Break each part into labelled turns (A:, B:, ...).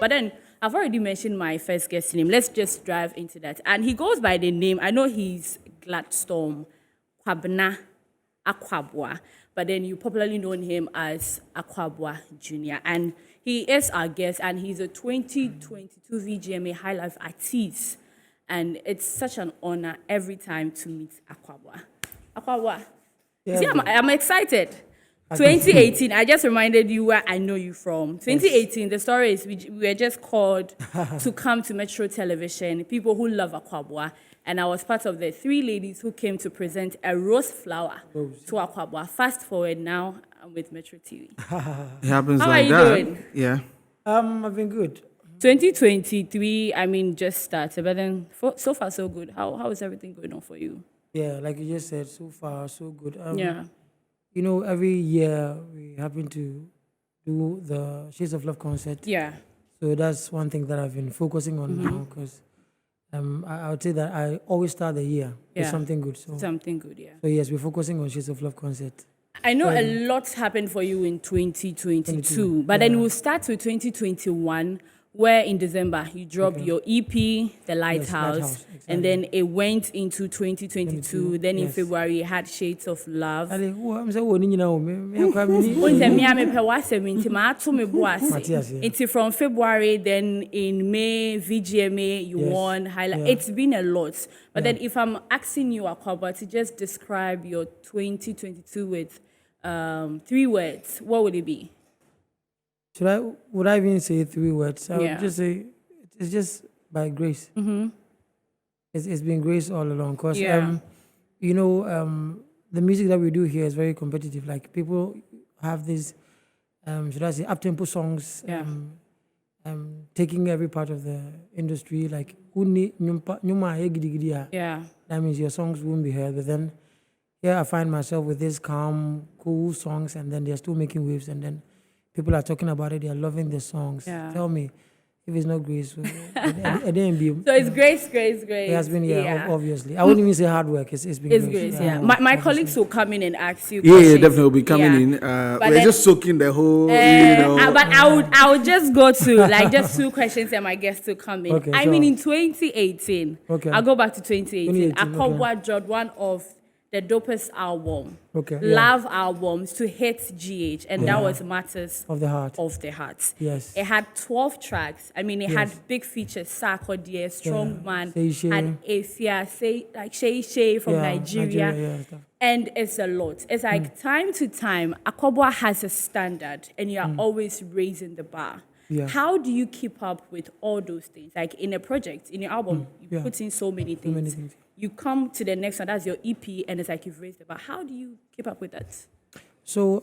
A: But then I've already mentioned my first guest name. Let's just dive into that. And he goes by the name, I know he's Gladstorm Kwabena Akwabwa, but then you popularly know him as Akwabwa Jr. And he is our guest, and he's a 2022 VGMA High Life artist. And it's such an honor every time to meet Akwabwa. Akwabwa,
B: Yeah,
A: see, I'm excited. 2018, I just reminded you where I know you from. 2018, the story is we were just called to come to Metro Television, people who love Akwabwa. And I was part of the 3 ladies who came to present a rose flower to Akwabwa. Fast forward now, I'm with Metro TV.
C: It happens
A: How
C: like
A: are you
C: that.
A: doing?
C: Yeah.
B: I've been good.
A: 2023, I mean, just started, but then so far so good. How is everything going on for you?
B: Yeah, like you just said, so far so good.
A: Yeah.
B: You know, every year we happen to do the Shades of Love concert.
A: Yeah.
B: So that's one thing that I've been focusing on now, because I would say that I always start the year with
A: Yeah.
B: something good. So
A: Something good, yeah.
B: yes, we're focusing on Shades of Love concert.
A: I know a lot happened for you in 2022, but then we'll start with 2021, where in December you dropped your EP, The Lighthouse,
B: Lighthouse, exactly.
A: and then it went into 2022. Then in
B: yes.
A: February you had Shades of Love.
B: Ale, I'm saying, "Oh, you know,
A: Wonte me ame pe wasem nti ma ato me bo ase.
B: Matthias, yeah.
A: Nti from February, then in May, VGMA, you
B: Yes.
A: won highlight.
B: Yeah.
A: It's been a lot. But then if I'm asking you, Akwabwa, to just describe your 2022 with 3 words, what would it be?
B: Would I even say 3 words? I
A: Yeah.
B: would just say it's just by grace. It's been grace all along. Because,
A: Yeah.
B: you know, the music that we do here is very competitive. Like, people have these, should I say, up-tempo songs,
A: Yeah.
B: taking every part of the industry. Like, nyuma gidi a,
A: Yeah.
B: that means your songs won't be heard. But then here I find myself with these calm, cool songs, and then they're still making waves, and then people are talking about it, they're loving the songs.
A: Yeah.
B: Tell me if it's not grace. It didn't be.
A: So it's grace.
B: It has been, obviously. I wouldn't even say hard work. It's been
A: It's
B: grace.
A: grace, yeah. My colleaagues will come in and ask you
C: Yeah,
A: questions.
C: definitely will be coming
A: Yeah.
C: in.
A: But
C: We're
A: then-
C: just soaking the whole, you know.
A: But I would just go to like just 2 questions and my guests to come in.
B: Okay,
A: I
B: sure.
A: mean, in 2018,
B: Okay.
A: I'll go back to 2018.
B: 2018,
A: Akwabwa dropped one of the dopest album,
B: Okay, yeah.
A: love albums to hit GH, and that
B: Yeah.
A: was Matters
B: Of the heart.
A: of the Heart.
B: Yes.
A: It had 12 tracks. I mean, it had
B: Yes.
A: big features, Sako Dear, Strong
B: Yeah.
A: Man,
B: Say Shay.
A: and Afia, Shay Shay from
B: Yeah,
A: Nigeria.
B: yeah, stuff.
A: And it's a lot. It's like time to time, Akwabwa has a standard and you're always raising the bar.
B: Yeah.
A: How do you keep up with all those things? Like in a project, in your album, you
B: Yeah.
A: put in so many things.
B: many things.
A: You come to the next one, that's your EP, and it's like you've raised the bar. How do you keep up with that?
B: So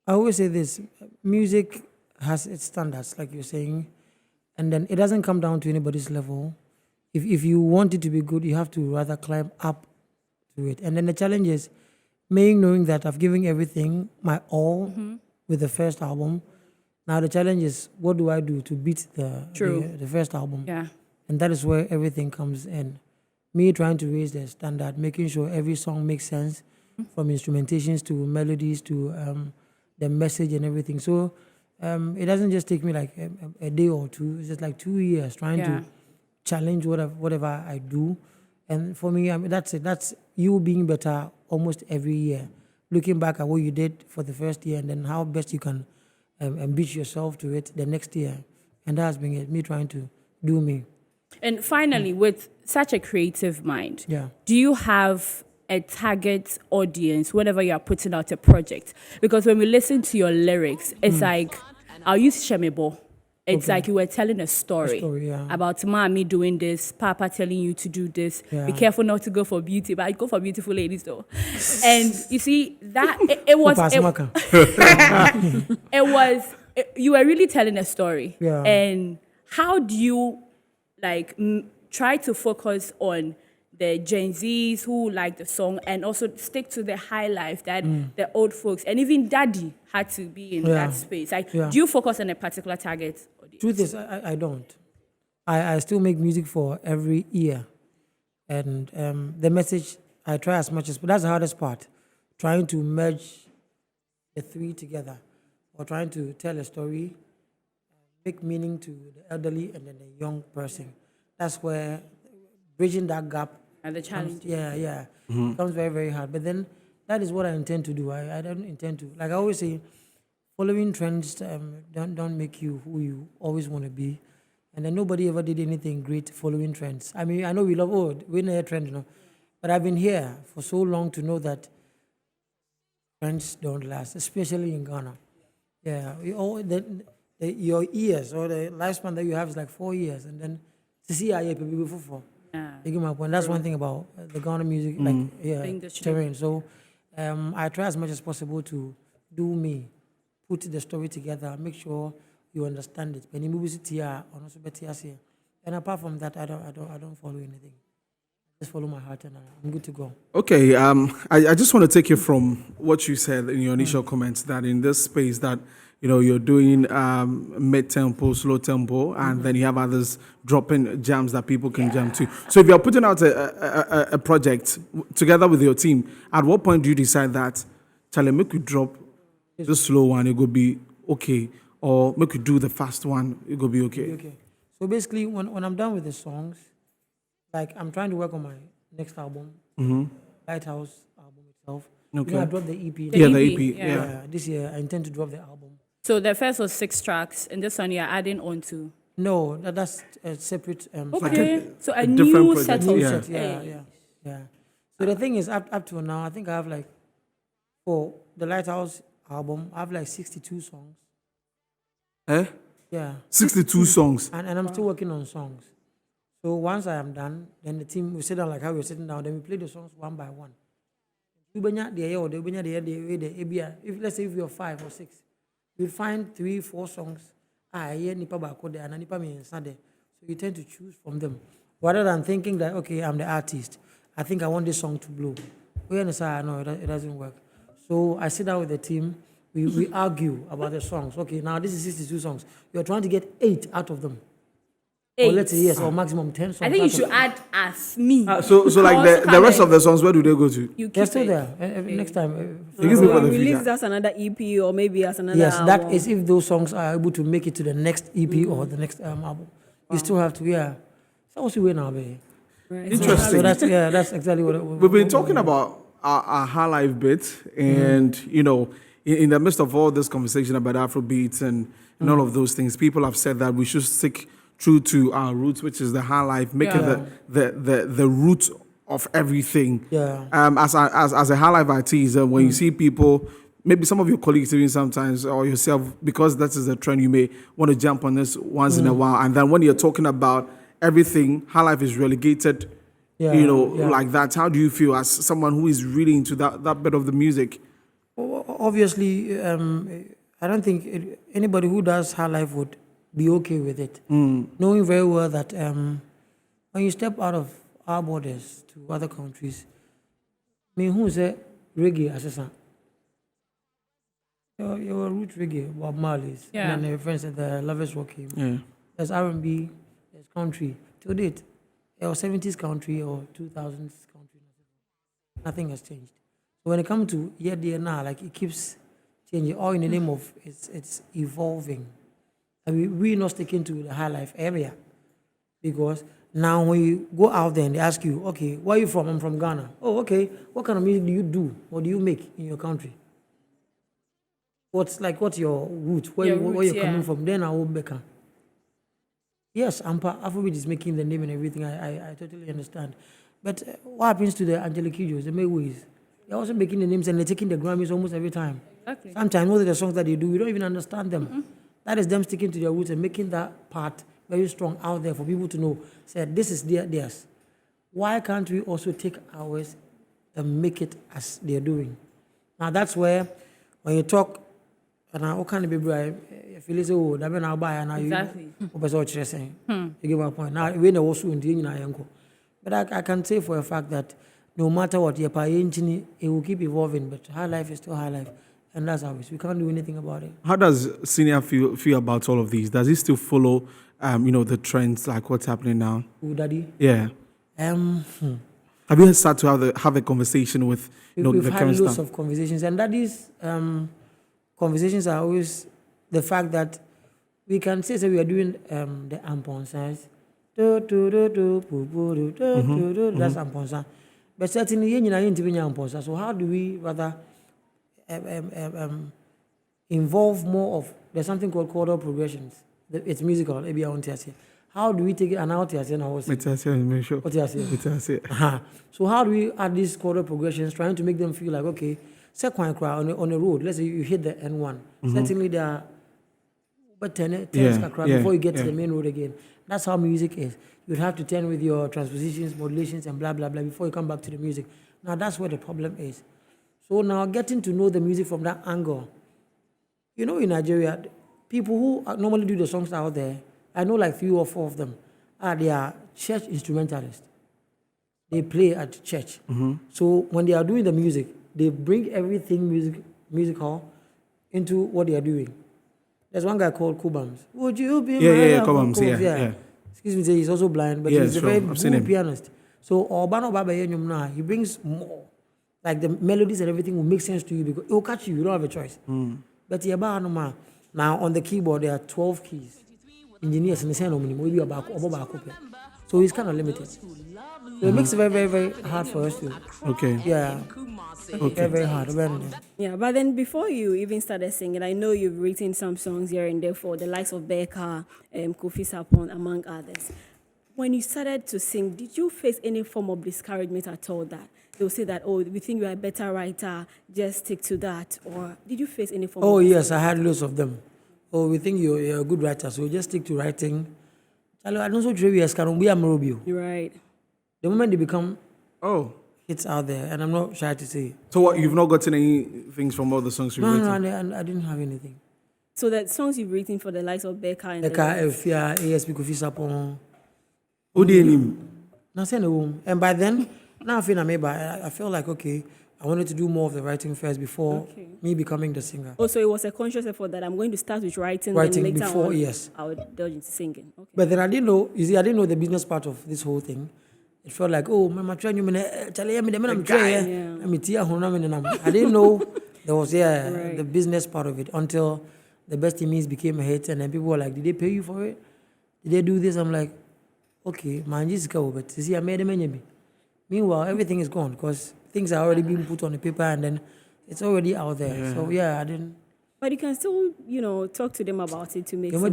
B: I always say this: music has its standards, like you're saying, and then it doesn't come down to anybody's level. If you want it to be good, you have to rather climb up to it. And then the challenge is knowing that I've given everything, my all, with the first album. Now the challenge is, what do I do to beat the first album?
A: Yeah.
B: And that is where everything comes in. Me trying to raise the standard, making sure every song makes sense, from instrumentations to melodies to the message and everything. So it doesn't just take me like a day or two. It's just like 2 years trying
A: Yeah.
B: to challenge whatever I do. And for me, that's it. That's you being better almost every year. Looking back at what you did for the first year and then how best you can beat yourself to it the next year. And that has been it, me trying to do me.
A: And finally, with such a creative mind,
B: Yeah.
A: do you have a target audience whenever you are putting out a project? Because when we listen to your lyrics, it's like, I'll use Shemebo. It's like you were telling a story,
B: yeah.
A: about mommy doing this, papa telling you to do this.
B: Yeah.
A: Be careful not to go for beauty, but I go for beautiful ladies though. And you see, that it was... you were really telling a story.
B: Yeah.
A: And how do you like try to focus on the Gen Zs who like the song and also stick to the high life that the old folks and even daddy had to be in that space? Like, do you focus on a particular target audience?
B: Truth is, I don't. I still make music for every ear. And the message, I try as much as, but that's the hardest part. Trying to merge the three together or trying to tell a story make meaning to the elderly and then the young person. That's where bridging that gap.
A: And the challenge.
B: Yeah, becomes very, very hard. But then that is what I intend to do. I don't intend to, like I always say, following trends don't make you who you always want to be. And then nobody ever did anything great following trends. I mean, I know we love, we're in a trend, but I've been here for so long to know that trends don't last, especially in Ghana. Yeah, your years or the lifespan that you have is like 4 years, and then to see how people before.
A: Yeah.
B: You get my point. That's one thing about the Ghana music, like
A: industry.
B: terrain. So I try as much as possible to do me, put the story together, make sure you understand it. And apart from that, I don't follow anything. Just follow my heart, and I'm good to go.
C: Okay, I just want to take you from what you said in your initial comments, that in this space that you're doing mid-tempo, slow tempo, and then you have others dropping jams that people can jam to. So if you're putting out a project together with your team, at what point do you decide that, Charlie, make you drop the slow one, it will be okay, or make you do the fast one, it will be okay?
B: Okay. So basically, when I'm done with the songs, like I'm trying to work on my next album, Lighthouse album itself.
C: Okay.
B: I dropped the EP.
C: The EP, yeah.
B: This year I intend to drop the album.
A: So the first was 6 tracks, and this one you're adding on to.
B: No, that's a separate.
A: Okay, so a
C: different
A: new
C: project.
A: set of
B: New
C: Yeah.
B: set, yeah. So the thing is, up to now, I think I have like, for the Lighthouse album, I have like 62 songs. Yeah.
C: 62 songs.
B: And I'm still working on songs. So once I am done, then the team, we sit down like how we're sitting down, then we play the songs one by one. If let's say if you're 5 or 6, we find 3, 4 songs. So you tend to choose from them. Rather than thinking that, okay, I'm the artist, I think I want this song to blow. We understand, no, it doesn't work. So I sit down with the team, we argue about the songs. Okay, now this is 62 songs. You're trying to get 8 out of them.
A: 8.
B: Or let's say yes, or maximum 10 songs.
A: I think you should add as me.
C: So like the rest of the songs, where do they go to?
A: You
B: They're
A: keep
B: still
A: it.
B: there. Next time.
C: You give me for the
D: Release
C: future.
D: as another EP or maybe as another
B: Yes,
D: album.
B: that is if those songs are able to make it to the next EP or the next album. You still have to, So what's the way now, baby?
C: Interesting.
B: So that's exactly what
C: We've been talking about our high life bit, and in the midst of all this conversation about Afrobeats and all of those things, people have said that we should stick true to our roots, which is the high life, make it the root of everything.
B: Yeah.
C: As a high life artist, when you see people, maybe some of your colleagues even sometimes, or yourself, because that is the trend, you may want to jump on this once in a while, and then when you're talking about everything, high life is relegated. Like that. How do you feel as someone who is really into that bit of the music?
B: Obviously, I don't think anybody who does high life would be okay with it. Knowing very well that when you step out of our borders to other countries, I mean, who's a reggae assassin? You're a root reggae, Bob Marley's.
A: Yeah.
B: And then your friends at the Lovers Rock came.
C: Yeah.
B: There's R&B, there's country. To date, or 70s country or 2000s country, nothing has changed. So when it comes to there now, like it keeps changing, all in the name of it's evolving. I mean, we're not sticking to the high life area, because now when you go out there and they ask you, okay, where are you from? I'm from Ghana. Oh, okay. What kind of music do you do? What do you make in your country? What's your root? Where you're coming from? Then I will become. Yes, Afrobeat is making the name and everything. I totally understand. But what happens to the Angelique Kiddos, the Mayways? They're also making the names and they're taking the Grammys almost every time.
A: Exactly.
B: Sometimes most of the songs that they do, we don't even understand them. That is them sticking to their roots and making that part very strong out there for people to know. Say, this is theirs. Why can't we also take ours and make it as they're doing? Now that's where, when you talk, and I can't be bright. If you listen, oh, that mean I'll buy and now
A: Exactly.
B: you give a point. Now we know also in the but I can say for a fact that no matter what you're paying, it will keep evolving. But high life is still high life, and that's how it is. We can't do anything about it.
C: How does Senior feel about all of these? Does he still follow, the trends, like what's happening now?
B: Oh, Daddy.
C: Yeah. Have you started to have a conversation with
B: We've
C: the
B: had
C: current
B: lots
C: stuff?
B: of conversations, and Daddy's conversations are always the fact that we can say we are doing the amponsans. Do, do, do, do, boo, boo, do, do, do, do. That's amponsan. But certainly, you know, amponsan. So how do we rather involve more of, there's something called chordal progressions. It's musical, maybe I want to say. How do we take it and out here? So how do we add these chordal progressions, trying to make them feel like, okay, second cry on a road, let's say you hit the N1. Certainly there are but 10 before you get to the main road again. That's how music is. You'd have to turn with your transpositions, modulations, and blah, blah, blah before you come back to the music. Now that's where the problem is. So now getting to know the music from that angle. You know, in Nigeria, people who normally do the songs out there, I know like 3 or 4 of them, they are church instrumentalists. They play at church. So when they are doing the music, they bring everything musical into what they are doing. There's one guy called Kubams. Would you be
C: Kubams, yeah.
B: Excuse me, he's also blind, but he's a very good pianist. So Obano Baba Yenyumna, he brings more. Like the melodies and everything will make sense to you because it will catch you. You don't have a choice. But now on the keyboard there are 12 keys. Engineers in the same maybe about so it's kind of limited. So it makes it very, very, very hard for us to.
C: Okay.
B: Yeah. Okay. Very, very hard.
D: Yeah, but then before you even started singing, I know you've written some songs here and there for the likes of Becca, Kofi Sapon, among others. When you started to sing, did you face any form of discouragement at all that they'll say that, oh, we think you're a better writer, just stick to that? Or did you face any form of
B: yes, I had lots of them. Oh, we think you're a good writer, so just stick to writing. I don't so true as can be a Morobio.
D: You're right.
B: The moment they become hits out there, and I'm not shy to say.
C: So what, you've not gotten any things from all the songs you've written?
B: No, I didn't have anything.
D: So the songs you've written for the likes of Becca and
B: Becca, Efia, ASP, Kofi Sapon.
C: Who did him?
B: And by then, now I feel like, okay, I wanted to do more of the writing first before me becoming the singer.
D: Oh, so it was a conscious effort that I'm going to start with writing
B: then
D: later
B: before,
D: on,
B: yes.
D: I would dodge into singing. Okay.
B: But then I didn't know, I didn't know the business part of this whole thing. It felt like, oh, I'm trying you, I didn't know there was the business part of it until the Best Teamies became a hit, and then people were like, did they pay you for it? Did they do this? I'm like, okay, man, just go, but see, I made a menu. Meanwhile, everything is gone because things are already being put on the paper and then it's already out there. Yeah. So I didn't.
D: But you can still, talk to them about it to make some
B: now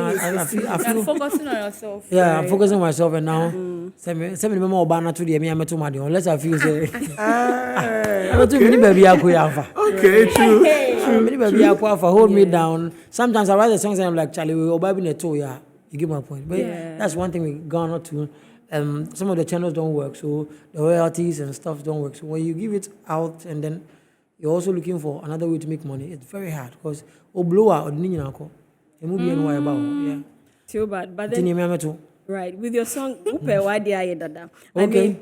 B: I feel
A: You're focusing on yourself.
B: Yeah, right? I'm focusing on myself and now send me more banner to the unless I feel say
C: Okay, true.
B: Hold me down. Sometimes I write the songs and I'm like, Charlie, we're about to you get my point. But that's one thing we gone to. Some of the channels don't work, so the royalties and stuff don't work. So when you give it out and then you're also looking for another way to make money, it's very hard because blower or
D: too bad. But then, right, with your song, I mean,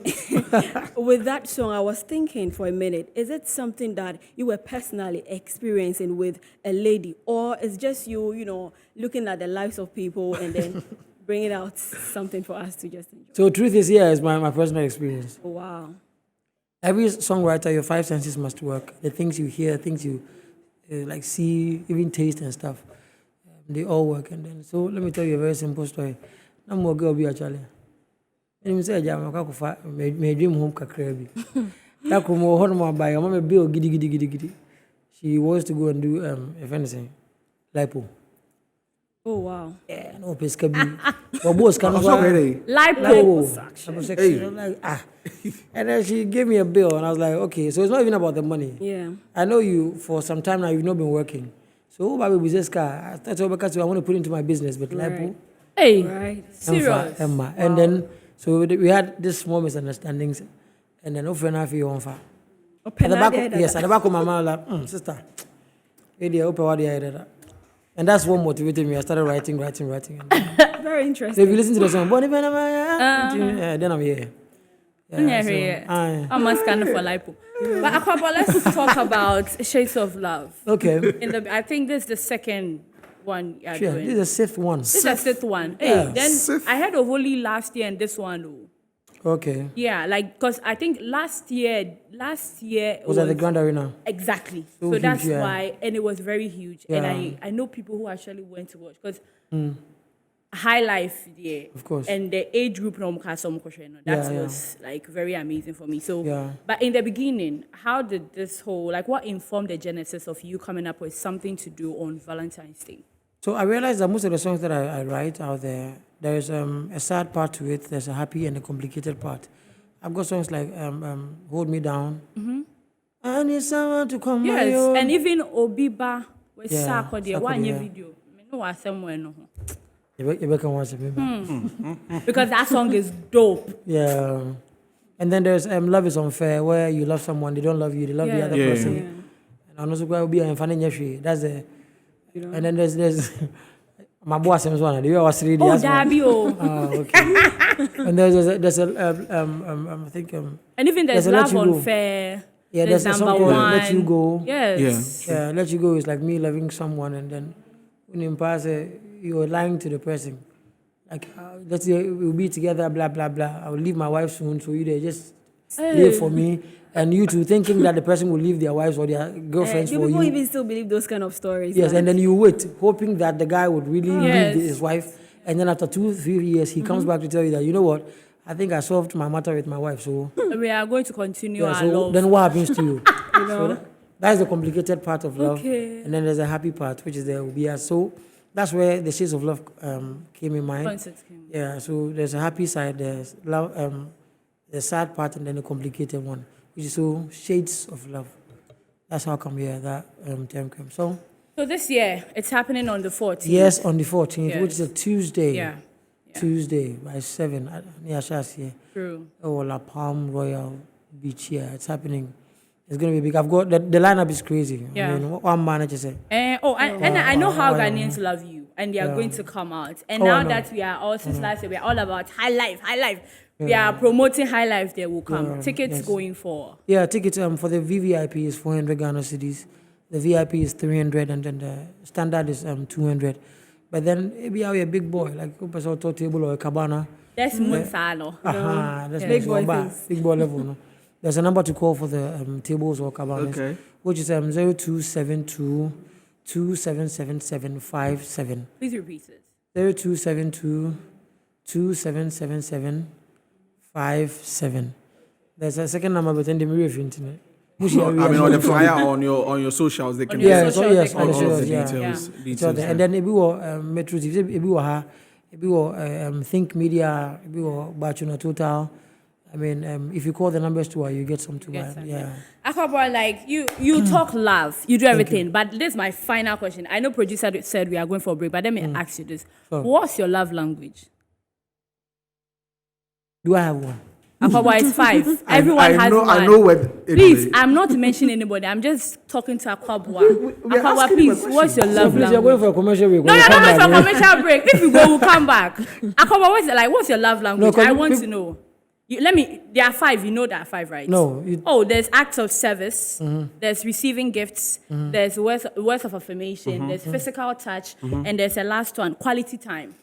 D: with that song, I was thinking for a minute, is it something that you were personally experiencing with a lady, or is just you, looking at the lives of people and then bringing out something for us to just enjoy?
B: So truth is, it's my personal experience.
D: Oh, wow.
B: Every songwriter, your 5 senses must work. The things you hear, things you like see, even taste and stuff, they all work. And then, so let me tell you a very simple story. No more girl be actually. And you say, "My dream home kakrebi." That come home more by your mama bill giddy. She wants to go and do if anything, lipo.
D: Oh wow!
B: Yeah, no peskabi. But both can
A: Lipo.
B: And then she gave me a bill, and I was like, okay, so it's not even about the money.
D: Yeah.
B: I know you for some time now. You've not been working, so baby business car. I want to put into my business, but lipo.
A: Hey,
D: right.
A: Serious.
B: Emma. And then so we had this small misunderstandings, and then over and a few on fire. At the back, yes, at the back of my mind, like, sister, and that's what motivated me. I started writing.
D: Very interesting.
B: So if you listen to the song, then I'm here.
A: I'm scanning for lipo. But Akwaba, let's talk about Shades of Love.
B: Okay.
A: I think this is the second one you're
B: Sure.
A: doing.
B: This is the 6th one.
A: This is the 6th one. Hey, then I heard of only last year and this one.
B: Okay.
A: Yeah, like because I think last year
B: Was at the Grand Arena.
A: exactly.
B: So
A: So
B: huge,
A: that's
B: yeah.
A: why, and it was very huge. And
B: Yeah.
A: I know people who actually went to watch because High Life, yeah,
B: Of course.
A: and the age group that
B: Yeah.
A: was like very amazing for me. So,
B: Yeah.
A: but in the beginning, how did this whole like what informed the genesis of you coming up with something to do on Valentine's Day?
B: So I realized that most of the songs that I write out there is a sad part to it, there's a happy and a complicated part. I've got songs like Hold Me Down. I need someone to come my
A: Yes,
B: own.
A: and even Obiba with
B: Yeah,
A: Sako there,
B: Sako
A: one
B: there.
A: video. Me know what somewhere no.
B: You can watch it, maybe.
A: Because that song is dope.
B: Yeah. And then there's Love is Unfair, where you love someone, they don't love you, they love the
A: Yeah.
B: other
C: Yeah.
B: person. And also will be a funny that's the and then there's my boss one, the was reading.
A: Oh, Darby, oh.
B: Okay. And there's I think
A: And even there's
B: There's a Let
A: Love
B: You Go.
A: Unfair.
B: Yeah, there's a
A: number
B: song called
A: one.
B: Let You Go.
A: Yes.
C: Yeah.
B: Let You Go is like me loving someone, and then when you pass you're lying to the person. Like, let's say we'll be together, blah, blah, blah. I will leave my wife soon, so you there just live for me. And you two thinking that the person will leave their wives or their girlfriends
D: Do
B: for
D: people
B: you.
D: even still believe those kind of stories?
B: Yes,
D: man?
B: and then you wait, hoping that the guy would really
A: Yes.
B: leave his wife. And then after 2-3 years, he comes back to tell you that, you know what, I think I solved my matter with my wife. So,
A: We are going to continue
B: yeah,
A: our
B: so
A: love.
B: then what happens to you? So that is the complicated part of love.
A: Okay.
B: And then there's a happy part, which is the Ubia. So that's where the Shades of Love came in mind.
A: Concert came.
B: Yeah, so there's a happy side, there's love, the sad part, and then the complicated one, which is so Shades of Love. That's how come that term came. So
A: So this year, it's happening on the 14th.
B: yes, on the 14th,
A: Yes.
B: which is a Tuesday.
A: Yeah.
B: Tuesday by 7 near Shasia.
A: True.
B: Oh, La Palm Royal Beach here. It's happening. It's going to be big. I've got the lineup is crazy.
A: Yeah.
B: I mean, one manager said.
A: And I know how Ghanaians love you, and they are going to come out. And
B: Oh, I
A: now
B: know.
A: that we are all since last year, we are all about high life. We are promoting high life. They will come. Tickets
B: yes.
A: going for.
B: Yeah, tickets for the VVIP is 400 Ghana cedis. The VIP is 300, and then the standard is 200. But then maybe a big boy like a table or a cabana.
A: That's Munsano.
B: That's
D: Big
B: next
D: boy
B: one back.
D: things.
B: Big boy level. No? There's a number to call for the tables or cabanas,
C: Okay.
B: which is 0272 277757.
A: Please repeat it.
B: 0272 277757. There's a second number, but then the mirror of internet.
C: I mean, on the flyer on your socials, they can
A: your
B: Yeah,
A: social
B: so yes,
A: they
B: on the
A: can
C: all of the
B: socials, yeah.
C: details.
B: And then if we were Metro TV, if we were Think Media, if we were Bachuna Total. I mean, if you call the numbers to her, you get some to buy. Yeah.
A: Akabwa, like you talk love, you do everything. But this is my final question. I know producer said we are going for a break, but let me ask you this:
B: Sure.
A: What's your love language?
B: Do I have one?
A: Akabwa is 5. Everyone has one.
C: I know what.
A: Please, I'm not mentioning anybody. I'm just talking to Akabwa. Akabwa,
C: asking him a
A: please, what's your
B: So
A: love
B: please, you're going
A: language?
B: for a commercial break.
A: No,
B: When
A: you're
B: you come
A: not going
B: back,
A: for a commercial break. If you go, we'll come back. Akabwa, what's your love language?
B: 'cause
A: I want
B: peop-
A: to know. There are 5. You know there are 5, right?
B: No.
A: There's acts of service. There's receiving gifts. There's words of affirmation. There's physical touch. And there's a last one, quality time.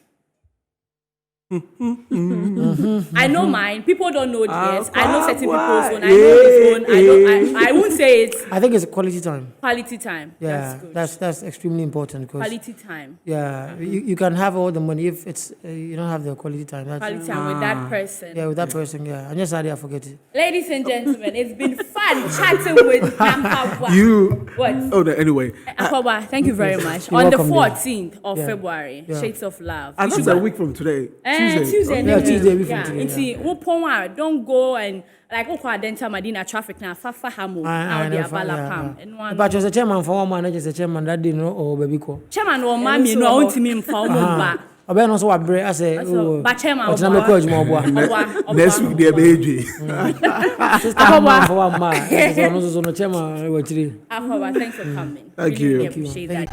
A: I know mine. People don't know this. I know certain people's own. I know his own. I won't say it.
B: I think it's quality time.
A: Quality time.
B: Yeah,
A: That's good.
B: that's extremely important because
A: Quality time.
B: you can have all the money if it's you don't have the quality time. That's,
A: Quality time with that person.
B: yeah, with that person. Yeah, and just I forget it.
A: Ladies and gentlemen, it's been fun chatting with Akabwa.
C: What? Oh, no, anyway.
A: Akabwa, thank you very much.
B: You're
A: On the
B: welcome, dear.
A: 14th of February, Shades of Love.
C: And that's a week from today.
A: Tuesday.
B: Yeah, Tuesday, week from
A: Yeah.
B: today,
A: Nti, don't go and like Adenta Madina traffic now. Fafa Hamo. Now they are Balapam.
B: But just a chairman for one man, just a chairman that didn't know or baby call.
A: Chairman or mommy, no, I want to mean for one.
B: Ọbẹ̀ náà sọ wà bẹ̀rẹ̀ ẹ̀ sẹ́
A: But chairman,
B: ọ̀tún náà mẹ́kọ́ ẹ̀jùmọ̀ ọ̀bùà.
C: Next week, they're AJ.
B: Sísá máa fọwọ́ àmà ẹ̀ sọ ọ̀nà sọ̀sọ̀ ọ̀nà chairman wẹ̀ tiri.
A: Akabwa, thanks for coming.
C: Thank
A: Really
C: you.
A: appreciate that.